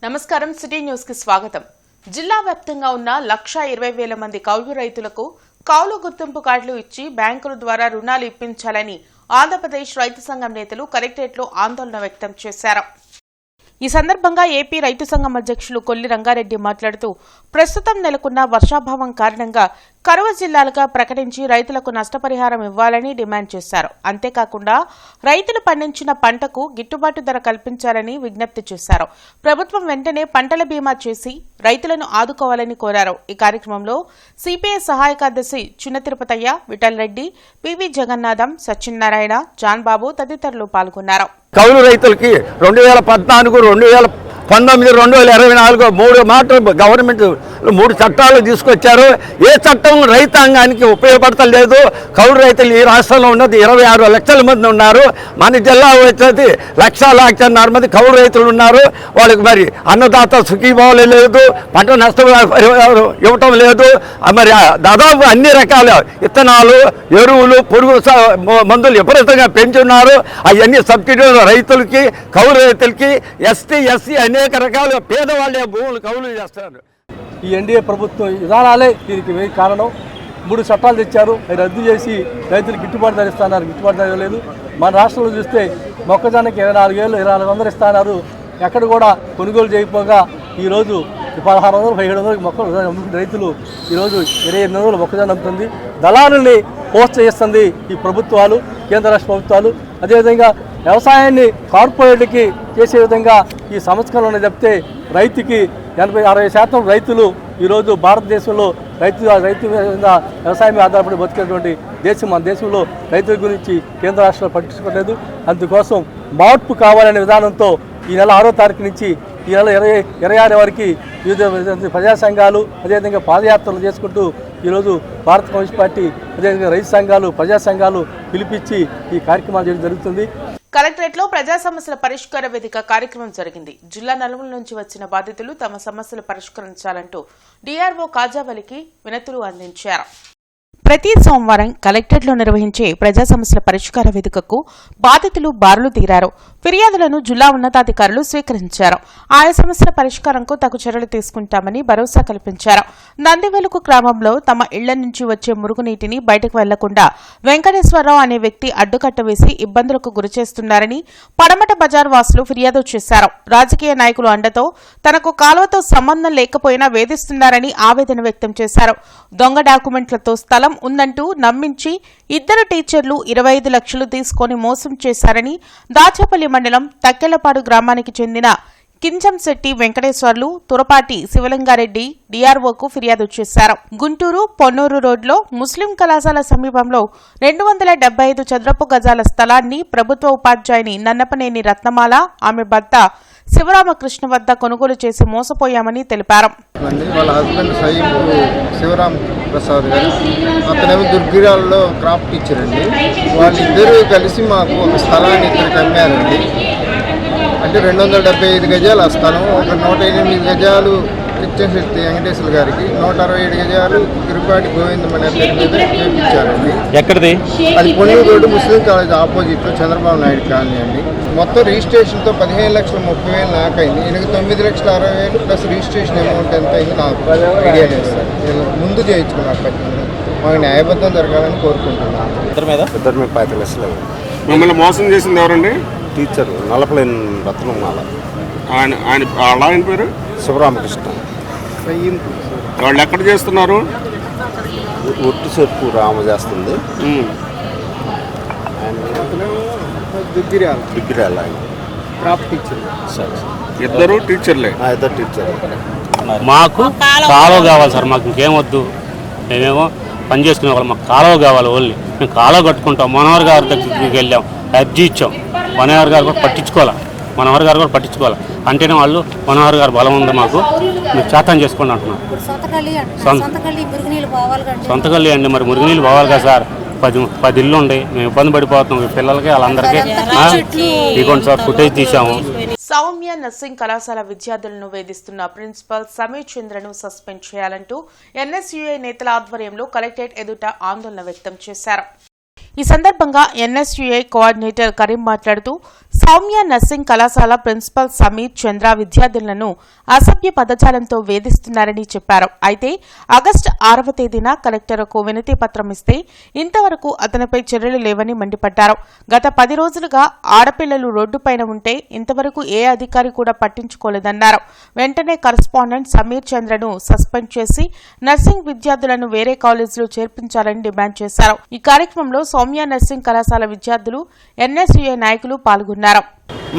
నమస్కారం city news కి స్వాగతం. జిల్లా వ్యాప్తంగా ఉన్న 1,20,000 మంది కౌలు రైతులకు కౌలు గుర్తింపు కార్డులు ఇచ్చి బ్యాంకుల ద్వారా రుణాలు ఇప్పించాలని ఆంధ్రప్రదేశ్ రైతు సంఘం నేతలు కలెక్టరేట్లో ఆందోళన వ్యక్తం చేశారు. ఈ సందర్భంగా ఏపీ రైతు సంఘం అధ్యక్షులు కొల్లి రంగారెడ్డి మాట్లాడుతూ ప్రస్తుతం నెలకొన్న వర్షాభావం కారణంగా కరువు జిల్లాలుగా ప్రకటించి రైతులకు నష్టపరిహారం ఇవ్వాలని డిమాండ్ చేశారు. అంతేకాకుండా రైతులు పండించిన పంటకు గిట్టుబాటు ధర కల్పించాలని విజ్ఞప్తి చేశారు. ప్రభుత్వం వెంటనే పంటల బీమా చేసి రైతులను ఆదుకోవాలని కోరారు. ఈ కార్యక్రమంలో సిపిఐ సహాయ కార్యదర్శి చిన్న తిరుపతయ్య, విఠల్ రెడ్డి, పివి జగన్నాథం, సత్యనారాయణ, జాన్ బాబు తదితరులు పాల్గొన్నారు. కౌలు రైతులకి 2014, 2019, 2024 3 మాటలు గవర్నమెంట్ 3 చట్టాలు తీసుకొచ్చారు. ఏ చట్టం రైతాంగానికి ఉపయోగపడతలేదు. కౌలు రైతులు ఈ రాష్ట్రంలో ఉన్నది 26 లక్షల మంది ఉన్నారు. మన జిల్లా వచ్చేది 1,00,00,000 మంది కౌలు రైతులు ఉన్నారు. వాళ్ళకి మరి అన్నదాత సుఖీభావం లేదు, పంట నష్టం ఇవ్వటం లేదు. మరి దాదాపు అన్ని రకాల విత్తనాలు, ఎరువులు, పురుగు మందులు విపరీతంగా పెంచున్నారు. అవన్నీ సబ్సిడీలు రైతులకి, కౌలు రైతులకి, ఎస్టీ, ఎస్సీ అనేక రకాల పేదవాళ్ళే భూములు కౌలు చేస్తున్నారు. ఈ ఎన్డీఏ ప్రభుత్వం విధానాలే దీనికి కారణం. 3 చట్టాలు తెచ్చారు, అవి రద్దు చేసి రైతులకు గిట్టుబాటు ధర ఇస్తున్నారు. గిట్టుబాటు ధర లేదు. మన రాష్ట్రంలో చూస్తే మొక్కజొన్నకి 24,400 ఇస్తున్నారు. ఎక్కడ కూడా కొనుగోలు చేయకపోగా ఈరోజు 1,600, 1,700 మొక్కలు రైతులు ఈరోజు 2,800 మొక్కజొన్న అమ్ముతుంది. దళారుల్ని ప్రోత్సహిస్తుంది ఈ ప్రభుత్వాలు, కేంద్ర రాష్ట్ర ప్రభుత్వాలు. అదేవిధంగా వ్యవసాయాన్ని కార్పొరేట్లకి చేసే విధంగా ఈ సంస్కరణలు చెప్తే రైతుకి 80-60% రైతులు ఈరోజు భారతదేశంలో రైతు వ్యవసాయం మీద ఆధారపడి బతికేటువంటి దేశం. మన దేశంలో రైతుల గురించి కేంద్ర రాష్ట్రాలు పట్టించుకోలేదు. అందుకోసం మార్పు కావాలనే విధానంతో ఈ నెల 6వ తారీఖు నుంచి ఈ నెల 26 వరకు వివిధ ప్రజా సంఘాలు, అదేవిధంగా పాదయాత్రలు చేసుకుంటూ ఈరోజు భారత కమ్యూనిస్ట్ పార్టీ, అదేవిధంగా రైతు సంఘాలు, ప్రజా సంఘాలు పిలిపించి ఈ కార్యక్రమాలు చేయడం జరుగుతుంది. కలెక్టరేట్లో ప్రజా సమస్యల పరిష్కార వేదిక కార్యక్రమం జరిగింది. జిల్లా నలుమూల నుంచి వచ్చిన బాధితులు తమ సమస్యలు పరిష్కరించాలంటూ డిఆర్ఓ కాజావలికి వినతులు అందించారు. ప్రతి సోమవారం కలెక్టరేట్లో నిర్వహించే ప్రజా సమస్యల పరిష్కార వేదికకు బాధితులు బారులు తీరారు. ఫిర్యాదులను జిల్లా ఉన్నతాధికారులు స్వీకరించారు. ఆయా సమస్యల పరిష్కారంకు తగు చర్యలు తీసుకుంటామని భరోసా కల్పించారు. నందివెలుగు గ్రామంలో తమ ఇళ్ల నుంచి వచ్చే మురుగునీటిని బయటకు వెళ్లకుండా వెంకటేశ్వరరావు అనే వ్యక్తి అడ్డుకట్ట వేసి ఇబ్బందులకు గురిచేస్తున్నారని పడమట బజార్ వాసులు ఫిర్యాదు చేశారు. రాజకీయ నాయకులు అండతో తనకు కాలువతో సంబంధం లేకపోయినా వేధిస్తున్నారని ఆవేదన వ్యక్తం చేశారు. దొంగ డాక్యుమెంట్లతో స్థలం ఉందంటూ నమ్మించి 2 టీచర్లు 25 లక్షలు తీసుకుని మోసం చేశారని దాచేపల్లి మండలం తక్కెళ్లపాడు గ్రామానికి చెందిన కింజంశెట్టి వెంకటేశ్వర్లు, తురపాటి శివలింగారెడ్డి డిఆర్ఓకు ఫిర్యాదు చేశారు. గుంటూరు పొన్నూరు రోడ్లో ముస్లిం కళాశాల సమీపంలో 275 చదరపు గజాల స్థలాన్ని ప్రభుత్వ ఉపాధ్యాయుని నన్నపనేని రత్నమాల, ఆమె భర్త శివరామకృష్ణ వద్ద కొనుగోలు చేసి మోసపోయామని తెలిపారు. వాళ్ళ హస్బెండ్ శివరామ ప్రసాద్ గారు, అతనేమో దుర్గిరాల్లో క్రాప్ టీచర్ అండి. వాళ్ళిద్దరూ కలిసి మాకు ఒక స్థలాన్ని ఇద్దరికి అమ్మారండి. అంటే 275 గజాలు ఆ స్థలం, ఒక 108 గజాలు కింజంశెట్టి వెంకటేశ్వర గారికి, 167 గజాలు తిరుపాటి గోవిందమణి పేరు మీద చేపించారండి. ఎక్కడిది? అది పొన్నూరు రోడ్డు ముస్లిం కాలేజ్ ఆపోజిట్లో చంద్రబాబు నాయుడు కాలనీ అండి. మొత్తం రిజిస్ట్రేషన్తో 15,30,000 నాకైంది. ఈయనకి 9,60,60,000 ప్లస్ రిజిస్ట్రేషన్ అమౌంట్ ఎంత అయింది నాకు ఐడియా లేదు సార్. నేను ముందు చేయించుకున్నాను. పట్టింది మాకు న్యాయబద్ధం జరగాలని కోరుకుంటున్నాను. ఇద్దరి మీద 5 లక్షలు. మిమ్మల్ని మోసం చేసింది ఎవరండి? టీచర్ నలపలేని రత్నమాల. ఆయన పేరు శివరామకృష్ణ. వాళ్ళు ఎక్కడ చేస్తున్నారు? ఒట్టు చెరుపు రామ చేస్తుంది. Duggirala crop teacher. ఇద్దరు టీచర్లే? ఇద్దరు టీచర్. మాకు కాలువ కావాలి సార్, మాకు ఇంకేమొద్దు. మేమేమో పని చేసుకునే వాళ్ళు, మాకు కాలువ కావాలి. ఓన్లీ మేము కాలువ కట్టుకుంటాం. మనోహర్ గారి దగ్గరికి వెళ్ళాం, అర్జీ ఇచ్చాం. మనోహర్ గారు కూడా పట్టించుకోవాలి. అంటేనే వాళ్ళు మనోహర్ గారు బలం ఉంది, మాకు మీరు చేతం చేసుకోండి అంటున్నారు. సొంతగల్లి అండి, మరి మురుగునీళ్ళు పోవాలి కదా సార్. 10 ఇళ్ళు ఉండి మేము ఇబ్బంది పడిపోతున్నాం. పిల్లలకి వాళ్ళందరికీ ఇదిగోండి సార్ ఫుటేజ్ తీసాము. సౌమ్య నర్సింగ్ కళాశాల విద్యార్థులను వేధిస్తున్న ప్రిన్సిపల్ సమీర్ చంద్రను సస్పెండ్ చేయాలంటూ ఎన్ఎస్యుఐ నేతల ఆధ్వర్యంలో కలెక్టరేట్ ఎదుట ఆందోళన వ్యక్తం చేశారు. ఈ సందర్భంగా ఎన్ఎస్యుఐ కోఆర్డినేటర్ కరీం మాట్లాడుతూ సౌమ్య నర్సింగ్ కళాశాల ప్రిన్సిపల్ సమీర్ చంద్ర విద్యార్థులను అసభ్య పదజాలంతో వేధిస్తున్నారని చెప్పారు. అయితే ఆగస్టు 6వ తేదీన కలెక్టర్కు వినతి పత్రం ఇస్తే ఇంతవరకు అతనిపై చర్యలు లేవని మండిపడ్డారు. గత 10 రోజులుగా ఆడపిల్లలు రోడ్డుపైన ఉంటే ఇంతవరకు ఏ అధికారి కూడా పట్టించుకోలేదన్నారు. వెంటనే కరస్పాండెంట్ సమీర్ చంద్రను సస్పెండ్ చేసి నర్సింగ్ విద్యార్థులను వేరే కాలేజీలో చేర్పించాలని డిమాండ్ చేశారు. ఈ కార్యక్రమంలో సౌమ్య నర్సింగ్ కళాశాల విద్యార్థులు, ఎన్ఎస్యుఐ నాయకులు పాల్గొన్నారు.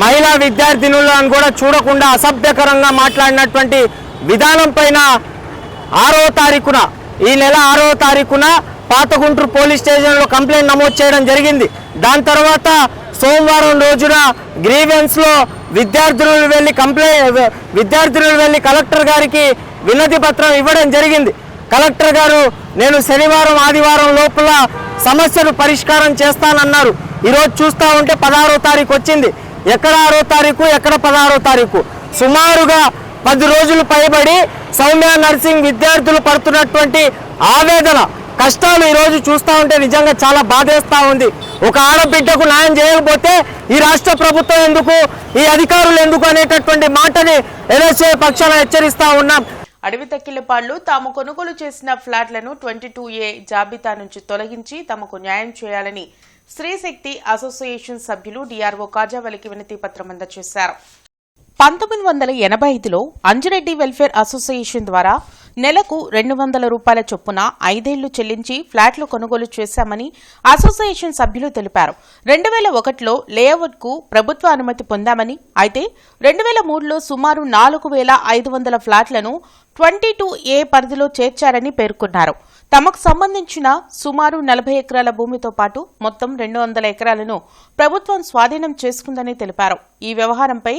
మహిళా విద్యార్థినులను కూడా చూడకుండా అసభ్యకరంగా మాట్లాడినటువంటి విధానం పైన 6వ తారీఖున ఈ నెల 6వ తారీఖున పాతగుంటూరు పోలీస్ స్టేషన్లో కంప్లైంట్ నమోదు చేయడం జరిగింది. దాని తర్వాత సోమవారం రోజున గ్రీవెన్స్లో విద్యార్థులు వెళ్ళి కలెక్టర్ గారికి వినతి పత్రం ఇవ్వడం జరిగింది. కలెక్టర్ గారు నేను శనివారం ఆదివారం లోపల సమస్యను పరిష్కారం చేస్తానన్నారు. ఈరోజు చూస్తూ ఉంటే 16వ తారీఖు వచ్చింది. ఎక్కడ 6వ తారీఖు, ఎక్కడ 16వ తారీఖు? సుమారుగా 10 రోజులు పైబడి సౌమ్య నర్సింగ్ విద్యార్థులు పడుతున్నటువంటి ఆవేదన, కష్టాలు ఈరోజు చూస్తూ ఉంటే నిజంగా చాలా బాధేస్తూ ఉంది. ఒక ఆడబిడ్డకు న్యాయం చేయకపోతే ఈ రాష్ట్ర ప్రభుత్వం ఎందుకు, ఈ అధికారులు ఎందుకు అనేటటువంటి మాటని ఎన్ఎస్ఏ పక్షాన హెచ్చరిస్తూ ఉన్నాం. అడవితక్కిలపాడులో తాము కొనుగోలు చేసిన ఫ్లాట్లను 22A జాబితా నుంచి తొలగించి తమకు న్యాయం చేయాలని స్త్రీశక్తి అసోసియేషన్ సభ్యులు డిఆర్ఓ కాజావలికి వినతి పత్రం అందజేశారు. 1985లో అంజిరెడ్డి వెల్ఫేర్ అసోసియేషన్ ద్వారా నెలకు 200 రూపాయల చొప్పున 5 ఏళ్లు చెల్లించి ఫ్లాట్లు కొనుగోలు చేశామని అసోసియేషన్ సభ్యులు తెలిపారు. 2001లో లేఅవుట్కు ప్రభుత్వ అనుమతి పొందామని, అయితే 2003లో సుమారు 4500 ఫ్లాట్లను 22A పరిధిలో చేర్చారని పేర్కొన్నారు. తమకు సంబంధించిన సుమారు 40 ఎకరాల భూమితో పాటు మొత్తం 200 ఎకరాలను ప్రభుత్వం స్వాధీనం చేసుకుందని తెలిపారు. ఈ వ్యవహారంపై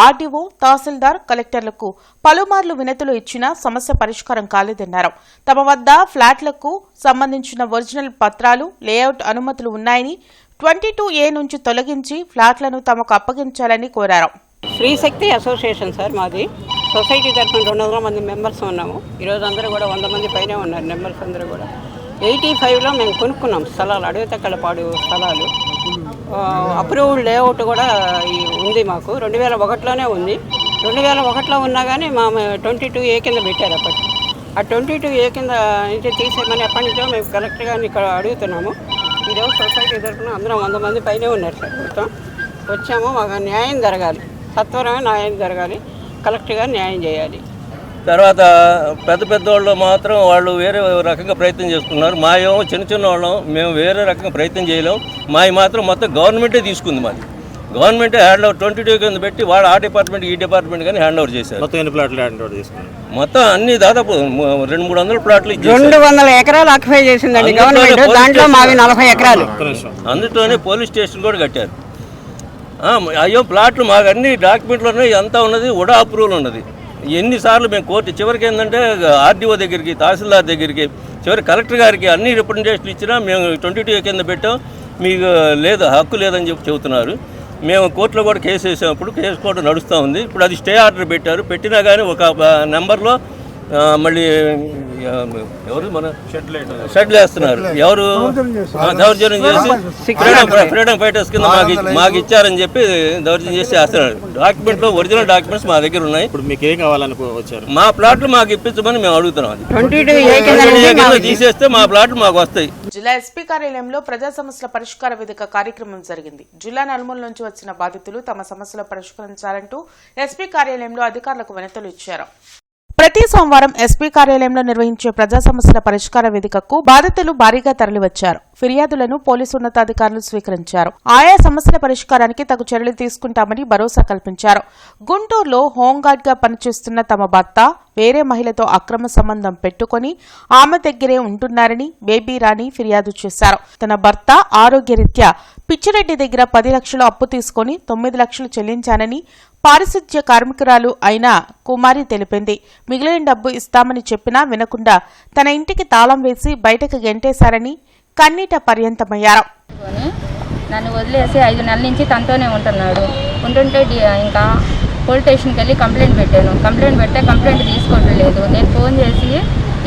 ఆర్డీఓ, తహసీల్దార్, కలెక్టర్లకు పలుమార్లు వినతులు ఇచ్చినా సమస్య పరిష్కారం కాలేదన్నారు. తమ వద్ద ఫ్లాట్లకు సంబంధించిన ఒరిజినల్ పత్రాలు, లేఅవుట్ అనుమతులు ఉన్నాయని 22A నుంచి తొలగించి ఫ్లాట్లను తమకు అప్పగించాలని కోరారు. స్త్రీశక్తి అసోసియేషన్ సార్ మాది. సొసైటీ తరఫున 200 మంది మెంబర్స్ ఉన్నాము. ఈరోజు అందరూ కూడా 100 మంది పైనే ఉన్నారు మెంబర్స్ అందరూ కూడా. 85లో మేము కొనుక్కున్నాం స్థలాలు, అడవితక్కలపాడు స్థలాలు. అప్రూవ్డ్ లేఅవుట్ కూడా ఉంది మాకు. 2001లోనే ఉంది. 2001లో ఉన్నా కానీ మా 22A కింద పెట్టారు అప్పటి. ఆ 22A కింద నుంచి తీసేయమని ఎప్పటి నుంచో మేము కలెక్టర్ గారిని ఇక్కడ అడుగుతున్నాము. ఈరోజు సొసైటీ తరఫున అందరం 100 మంది పైనే ఉన్నారు సార్. మొత్తం వచ్చాము, మాకు న్యాయం జరగాలి, సత్వరమే న్యాయం జరగాలి, కలెక్టర్ గారు న్యాయం చేయాలి. తర్వాత పెద్ద వాళ్ళు మాత్రం వాళ్ళు వేరే రకంగా ప్రయత్నం చేస్తున్నారు. మా ఏమో చిన్న వాళ్ళం, మేము వేరే రకంగా ప్రయత్నం చేయలేం. మావి మాత్రం మొత్తం గవర్నమెంటే తీసుకుంది. మాది గవర్నమెంటే హ్యాండ్ ఓవర్ 22 కింద పెట్టి వాళ్ళు ఆ డిపార్ట్మెంట్ ఈ డిపార్ట్మెంట్ కానీ హ్యాండ్ ఓవర్ చేశారు. మొత్తం ఎన్ని ప్లాట్లు హ్యాండ్ ఓవర్ చేసుకున్నారు? మొత్తం అన్ని దాదాపు 200-300 ప్లాట్లు 200 ఎకరాలు ఆక్యుపై చేసిందండి గవర్నమెంట్. దాంట్లో మావి 40 ఎకరాలు. అందులోనే పోలీస్ స్టేషన్ కూడా కట్టారు. అయ్యో ప్లాట్లు మాకు అన్ని డాక్యుమెంట్లు ఉన్నాయి, అంతా ఉన్నది, ఉడా అప్రూవల్ ఉన్నది. ఎన్నిసార్లు మేము కోర్టు చివరికి ఏంటంటే ఆర్డీఓ దగ్గరికి, తహసీల్దార్ దగ్గరికి, చివరి కలెక్టర్ గారికి అన్ని రిప్రజెంటేషన్లు ఇచ్చినా మేము 22 కింద పెట్టాం, మీకు లేదు, హక్కు లేదని చెప్పి చెబుతున్నారు. మేము కోర్టులో కూడా కేసు వేసాము. కేసు కూడా నడుస్తూ ఉంది. ఇప్పుడు అది స్టే ఆర్డర్ పెట్టారు. పెట్టినా కానీ ఒక నెంబర్లో మళ్ళీ ఎవరు మన షెడ్లు వేస్తున్నారు. ఎవరు దౌర్జన్యం చేసి ఫ్రీడమ్ ఫైటర్స్ కింద మాకు ఇచ్చారని చెప్పి దౌర్జన్యం చేసి వేస్తున్నారు. డాక్యుమెంట్లో ఒరిజినల్ డాక్యుమెంట్స్ మా దగ్గర ఉన్నాయి. ఇప్పుడు మీకు ఏం కావాలనుకోవచ్చారు? మా ప్లాట్లు మాకు ఇప్పించమని మేము అడుగుతున్నాం. అది తీసేస్తే మా ప్లాట్లు మాకు వస్తాయి. జిల్లా ఎస్పీ కార్యాలయంలో ప్రజా సమస్యల పరిష్కార వేదిక కార్యక్రమం జరిగింది. జిల్లా నలుమూల నుంచి వచ్చిన బాధితులు తమ సమస్యలు పరిష్కరించాలంటూ ఎస్పీ కార్యాలయంలో అధికారులకు వినతులు ఇచ్చారు. ప్రతి సోమవారం ఎస్పీ కార్యాలయంలో నిర్వహించే ప్రజా సమస్యల పరిష్కార వేదికకు బాధితులు భారీగా తరలివచ్చారు. ఫిర్యాదులను పోలీసు ఉన్నతాధికారులు స్వీకరించారు. ఆయా సమస్యల పరిష్కారానికి తగు చర్యలు తీసుకుంటామని భరోసా కల్పించారు. గుంటూరులో హోంగార్డ్ గా పనిచేస్తున్న తమ భర్త వేరే మహిళతో అక్రమ సంబంధం పెట్టుకుని ఆమె దగ్గరే ఉంటున్నారని బేబీ రాణి ఫిర్యాదు చేశారు. తన భర్త ఆరోగ్యరీత్యా పిచ్చిరెడ్డి దగ్గర 10 లక్షలు అప్పు తీసుకుని 9 లక్షలు చెల్లించానని పారిశుధ్య కార్మికురాలు అయిన కుమారి తెలిపింది. మిగిలిన డబ్బు ఇస్తామని చెప్పినా వినకుండా తన ఇంటికి తాళం వేసి బయటకు గెంటేశారని కన్నీట పర్యంతమయ్యారు. నన్ను వదిలేసి 5 నెలల నుంచి తనతోనే ఉంటున్నాడు. ఉంటుంటే ఇంకా పోలీస్ స్టేషన్కి వెళ్ళి కంప్లైంట్ పెట్టాను. కంప్లైంట్ తీసుకోవట్లేదు. నేను ఫోన్ చేసి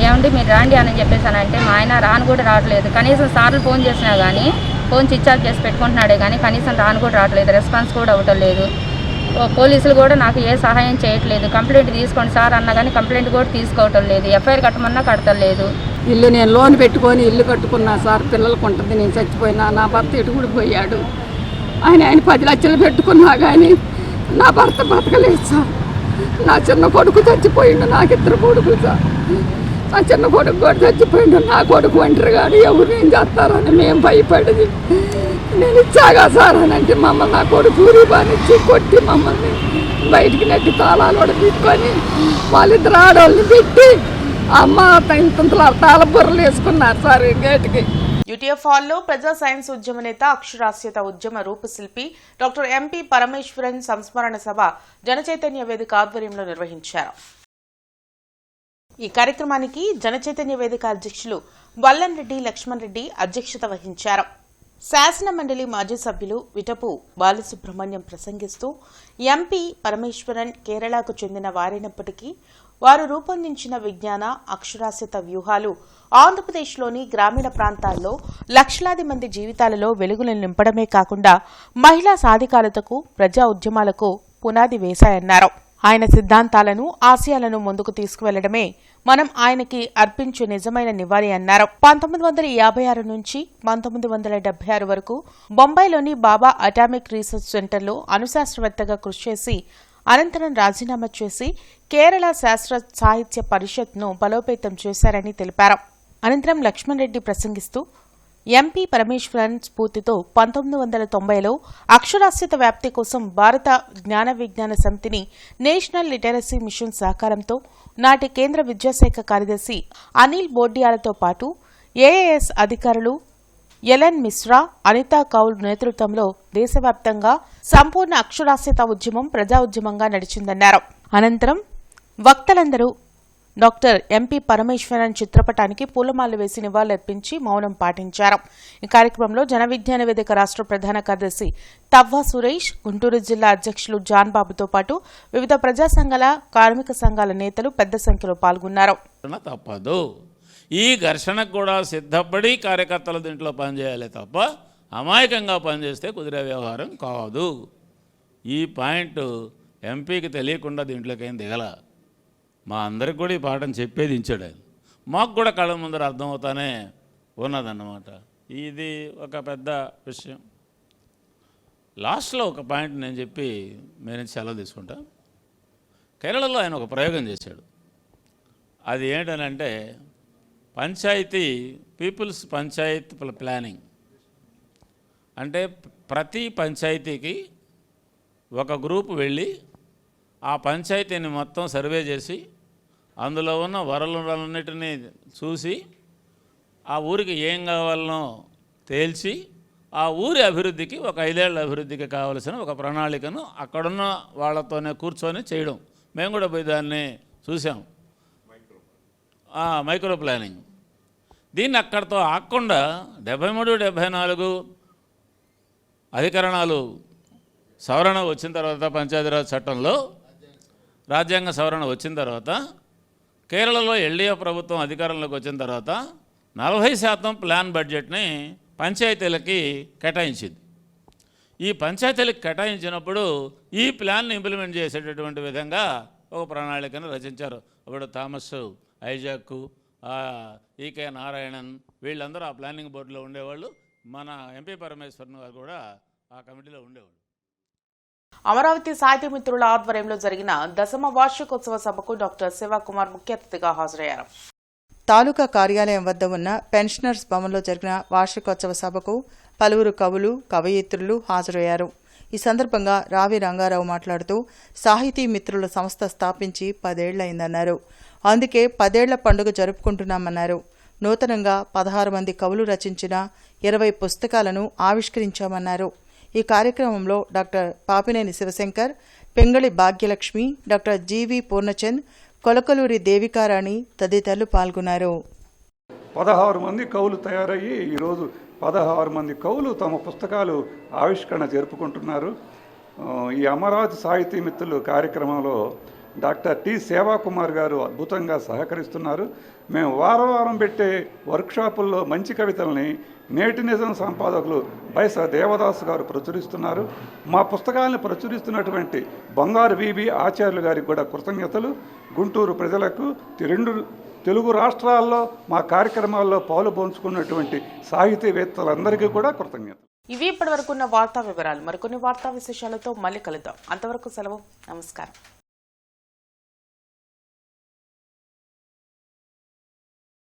ఏమంటే మీరు రాండి అని చెప్పేసానంటే మా ఆయన రాను కూడా రావట్లేదు. కనీసం సార్లు ఫోన్ చేసినా కానీ ఫోన్ స్విచ్ ఆఫ్ చేసి పెట్టుకుంటున్నాడే కానీ కనీసం రాను కూడా రావట్లేదు, రెస్పాన్స్ కూడా అవ్వటం లేదు. పోలీసులు కూడా నాకు ఏ సహాయం చేయట్లేదు. కంప్లైంట్ తీసుకోండి సార్ అన్నా కానీ కంప్లైంట్ కూడా తీసుకోవటం లేదు. ఎఫ్ఐఆర్ కట్టమన్నా కట్టలేదు. ఇల్లు నేను లోన్ పెట్టుకొని ఇల్లు కట్టుకున్నా సార్, పిల్లలకు ఉంటుంది, నేను చచ్చిపోయినా. నా భర్త ఇటు కూడా పోయాడు. ఆయన 10 లక్షలు పెట్టుకున్నా కానీ నా భర్త బతకలేదు సార్. నా చిన్న కొడుకు చచ్చిపోయిండు, నాకు 2 కొడుకులు సార్. నా చిన్న కొడుకు కూడా చచ్చిపోయిండు, నా కొడుకు ఒంటరిగాడు, ఎవరు ఏం చేస్తారని మేము భయపడేది. నేను ఇచ్చాగా సార్ అని అంటే మమ్మల్ని నా కొడుకు బానిచ్చి కొట్టి మమ్మల్ని బయటికి నెట్టి తాళాలు కూడా తీసుకొని వాళ్ళిద్దరు ఆడవాళ్ళని పెట్టి అమ్మ ఇంతలా తాళ బుర్రలు వేసుకున్నారు సార్ గేటుకి. యూటీఎఫ్ హాల్లో ప్రజా సైన్స్ ఉద్యమ నేత, అక్షరాస్యత ఉద్యమ రూపశిల్పి డాక్టర్ ఎంపీ పరమేశ్వరన్ సంస్మరణ సభ జనచైతన్య వేదిక ఆధ్వర్యంలో నిర్వహించారు. ఈ కార్యక్రమానికి జనచైతన్య వేదిక అధ్యక్షులు వల్లన్ రెడ్డి లక్ష్మణ్ రెడ్డి అధ్యక్షత వహించారు. శాసన మండలి మాజీ సభ్యులు విటపు బాలసుబ్రహ్మణ్యం ప్రసంగిస్తూ ఎంపీ పరమేశ్వరన్ కేరళకు చెందిన వారైనప్పటికీ వారు రూపొందించిన విజ్ఞాన, అక్షరాస్యత వ్యూహాలు ఆంధ్రప్రదేశ్లోని గ్రామీణ ప్రాంతాల్లో లక్షలాది మంది జీవితాలలో వెలుగులను నింపడమే కాకుండా మహిళా సాధికారతకు, ప్రజా ఉద్యమాలకు పునాది వేశాయన్నారు. ఆయన సిద్ధాంతాలను, ఆశయాలను ముందుకు తీసుకువెళ్లడమే మనం ఆయనకి అర్పించే నిజమైన నివాళి అన్నారు. 1956 నుంచి 1976 వరకు బొంబాయిలోని బాబా అటామిక్ రీసెర్చ్ సెంటర్లో అణుశాస్త్రవేత్తగా కృషి చేసి అనంతరం రాజీనామా చేసి కేరళ శాస్త్ర సాహిత్య పరిషత్ను బలోపేతం చేశారని తెలిపారు. అనంతరం లక్ష్మణ్ రెడ్డి ప్రసంగిస్తూ ఎంపీ పరమేశ్వరన్ స్ఫూర్తితో 1990లో అక్షరాస్యత వ్యాప్తి కోసం భారత జ్ఞాన విజ్ఞాన సమితిని నేషనల్ లిటరసీ మిషన్ సహకారంతో నాటి కేంద్ర విద్యాశాఖ కార్యదర్శి అనిల్ బోర్డియాలతో పాటు ఏఏఎస్ అధికారులు ఎలన్ మిశ్రా, అనితా కౌల్ నేతృత్వంలో దేశవ్యాప్తంగా సంపూర్ణ అక్షరాస్యత ఉద్యమం ప్రజా ఉద్యమంగా నడిచిందన్నారు. అనంతరం వక్తలందరూ డాక్టర్ ఎంపీ పరమేశ్వరన్ చిత్రపటానికి పూలమాలలు వేసి నివాళులర్పించి మౌనం పాటించారు. ఈ కార్యక్రమంలో జన విజ్ఞాన వేదిక రాష్ట్ర ప్రధాన కార్యదర్శి తవ్వా సురేష్, గుంటూరు జిల్లా అధ్యక్షులు జాన్ బాబుతో పాటు వివిధ ప్రజా సంఘాల, కార్మిక సంఘాల నేతలు పెద్ద సంఖ్యలో పాల్గొన్నారు. తప్పదు, ఈ ఘర్షణకు కూడా సిద్ధపడి కార్యకర్తలు దీంట్లో పనిచేయాలి తప్ప అమాయకంగా పనిచేస్తే కుదిరే వ్యవహారం కాదు. ఈ పాయింట్ ఎంపీకి తెలియకుండా దీంట్లోకి ఏం దిగల. మా అందరికి కూడా ఈ పాఠం చెప్పేది ఇచ్చాడు ఆయన. మాకు కూడా కళ్ళ ముందర అర్థమవుతానే ఉన్నదన్నమాట. ఇది ఒక పెద్ద విషయం. లాస్ట్లో ఒక పాయింట్ నేను చెప్పి నేను సెలవు తీసుకుంటా. కేరళలో ఆయన ఒక ప్రయోగం చేశాడు. అది ఏంటనంటే పంచాయతీ పీపుల్స్ పంచాయత్ ప్లానింగ్. అంటే ప్రతి పంచాయతీకి ఒక గ్రూప్ వెళ్ళి ఆ పంచాయతీని మొత్తం సర్వే చేసి అందులో ఉన్న వనరులన్నిటినీ చూసి ఆ ఊరికి ఏం కావాలనో తేల్చి ఆ ఊరి అభివృద్ధికి ఒక 5 ఏళ్ల అభివృద్ధికి కావలసిన ఒక ప్రణాళికను అక్కడున్న వాళ్ళతోనే కూర్చొని చేయడం. మేము కూడా పోయి దాన్ని చూసాం, మైక్రో ప్లానింగ్. దీన్ని అక్కడితో ఆకుండా 73, 74 అధికరణాలు సవరణ వచ్చిన తర్వాత, పంచాయతీరాజ్ చట్టంలో రాజ్యాంగ సవరణ వచ్చిన తర్వాత, కేరళలో ఎల్డీఎఫ్ ప్రభుత్వం అధికారంలోకి వచ్చిన తర్వాత 40% ప్లాన్ బడ్జెట్ని పంచాయతీలకి కేటాయించింది. ఈ పంచాయతీలకు కేటాయించినప్పుడు ఈ ప్లాన్ని ఇంప్లిమెంట్ చేసేటటువంటి విధంగా ఒక ప్రణాళికను రచించారు. అప్పుడు థామస్ ఐజాక్, ఈకే నారాయణన్ వీళ్ళందరూ ఆ ప్లానింగ్ బోర్డులో ఉండేవాళ్ళు. మన ఎంపీ పరమేశ్వరన్ గారు కూడా ఆ కమిటీలో ఉండేవాళ్ళు. అమరావతి సాహితీ మిత్రుల ఆధ్వర్యంలో జరిగిన 10వ వార్షికోత్సవ సభకు డాక్టర్ శివకుమార్ ముఖ్య అతిథిగా హాజరయ్యారు. తాలూకా కార్యాలయం వద్ద ఉన్న పెన్షనర్స్ భవన్లో జరిగిన వార్షికోత్సవ సభకు పలువురు కవులు, కవయిత్రులు హాజరయ్యారు. ఈ సందర్భంగా రావి రంగారావు మాట్లాడుతూ సాహితీ మిత్రుల సంస్థ స్థాపించి 10 ఏళ్లయిందన్నారు. అందుకే 10 ఏళ్ల పండుగ జరుపుకుంటున్నామన్నారు. నూతనంగా 16 మంది కవులు రచించిన 20 పుస్తకాలను ఆవిష్కరించామన్నారు. ఈ కార్యక్రమంలో డాక్టర్ పాపినేని శివశంకర్, పెంగళి భాగ్యలక్ష్మి, డాక్టర్ జీవి పూర్ణచంద్, కొలకలూరి దేవికారాణి తదితరులు పాల్గొన్నారు. 16 మంది కవులు తయారయ్యి ఈరోజు 16 మంది కవులు తమ పుస్తకాలు ఆవిష్కరణ జరుపుకుంటున్నారు. ఈ అమరావతి సాహితీ మిత్రులు కార్యక్రమంలో డాక్టర్ టి సేవాకుమార్ గారు అద్భుతంగా సహకరిస్తున్నారు. మేము వారం వారం పెట్టే వర్క్షాపుల్లో మంచి కవితల్ని నేటి నిజం సంపాదకులు బైస దేవదాస్ గారు ప్రచురిస్తున్నారు. మా పుస్తకాలను ప్రచురిస్తున్నటువంటి బంగారు విబి ఆచార్యులు గారికి కూడా కృతజ్ఞతలు. గుంటూరు ప్రజలకు 2 తెలుగు రాష్ట్రాల్లో మా కార్యక్రమాల్లో పాలు పంచుకున్నటువంటి సాహితీవేత్తలందరికీ కూడా కృతజ్ఞతలు. ఇవి ఇప్పటివరకు ఉన్న వార్తా వివరాలు. మరికొన్ని వార్తా విశేషాలతో మళ్ళీ కలుద్దాం. అంతవరకు సెలవు. నమస్కారం.